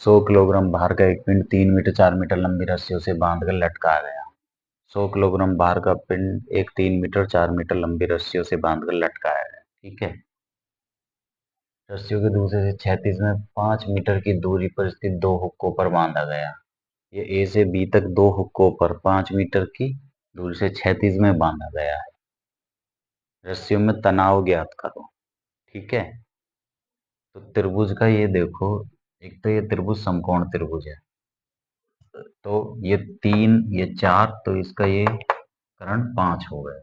100 kilogram भार का एक पिंड 3 मीटर 4 मीटर लंबी रस्सियों से बांधकर लटकाया गया। 100 किलोग्राम भार का पिंड एक 3 मीटर 4 मीटर लंबी रस्सियों से बांधकर लटकाया गया। ठीक है। रस्सियों के दूसरे से 36 में 5 मीटर की दूरी पर स्थित दो हुक्कों पर बांधा गया। ये ए से बी तक दो हुक्कों पर 5 मीटर की दूरी से 36 में बांधा गया है। रस्सियों में तनाव ज्ञात करो। ठीक है। तो त्रिभुज का ये देखो, एक तो ये त्रिभुज समकोण त्रिभुज है, तो ये 3 ये 4, तो इसका ये कर्ण 5 हो गए।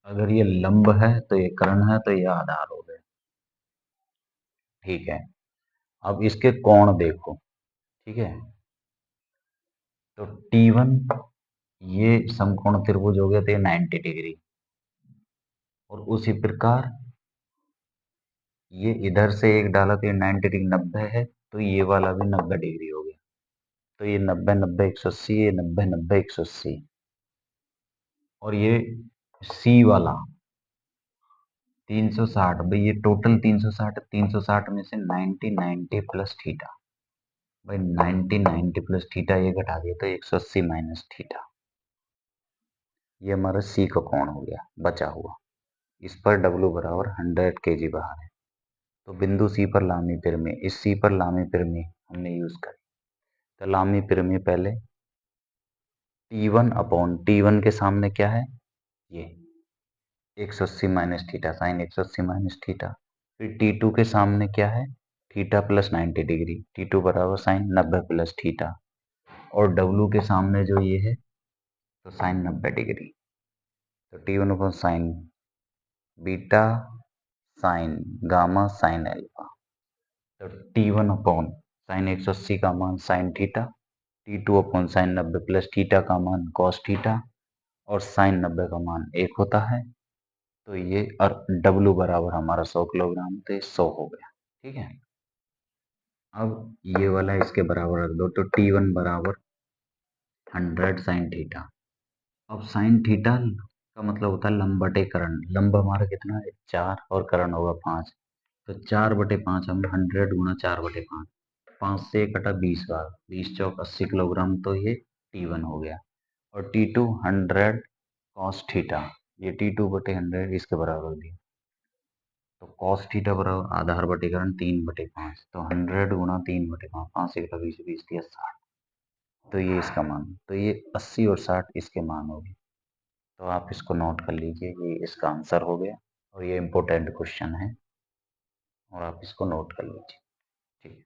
अगर ये लंब है तो ये कर्ण है, तो ये आधार हो गए। ठीक है। अब इसके कोण देखो। ठीक है। तो T1 ये समकोण त्रिभुज हो गया, तो ये 90 डिग्री। और उसी प्रकार ये इधर से एक डाला तो ये 90 डिग्री 90 है, तो ये वाला भी 90 डिग्री हो गया। तो ये 90 90 180, ये 90 90 180। और ये सी वाला 360, भाई ये टोटल 360, 360 में से 90 90 प्लस थीटा। भाई 90 90 प्लस थीटा ये घटा दिया तो 180 माइनस थीटा। ये हमारा सी का कोण हो गया बचा हुआ। इस पर डब्ल्यू बराबर 100 केजी बाहर है। तो बिंदु सी पर लामी पिरमी, इस सी पर लामी पिरमी हमने यूज करी। तो लामी पिरमी पहले T1 अपॉन T1 के सामने क्या है, ये 180 minus theta sine 180 minus theta. फिर T2 के सामने क्या है, थीटा प्लस 90 डिग्री, T2 बराबर साइन 90 प्लस थीटा। और W के सामने जो ये है तो साइन 90 डिग्री। तो T1 upon sine beta sine gamma sine alpha. तो T1 अपॉन साइन 180 का मान sine theta, T2 upon sine 90 plus theta का मान कॉस थीटा, और साइन 90 का मान 1 होता है। तो ये और W बराबर हमारा 100 किलोग्राम, तो 100 हो गया। ठीक है। अब ये वाला इसके बराबर रख दो, तो T1 बराबर 100 साइन थीटा। अब साइन थीटा का मतलब होता है लंब बटे कर्ण। लंब हमारा कितना है 4 और कर्ण होगा 5। तो 4/5 हम 100 गुणा 4/5, 5 से कटा 20 बार, 20 चौक 80 किलोग्राम, तो ये T1 हो गया। और T2 100 कॉस थीटा, ये T2/100 इसके बराबर दिया। तो कॉस थीटा बराबर आधार बटे कर्ण 3/5, तो 100 गुणा 3/5, 5 से कटा 20, 20 दिया 60। तो ये इसका मान, तो ये 80 और 60 इसके मान हो गए। तो आप इसको नोट कर लीजिए, ये इसका आंसर हो गया। और ये इम्पोर्टेंट क्वेश्चन है और आप इसको नोट कर लीजिए। ठीक है।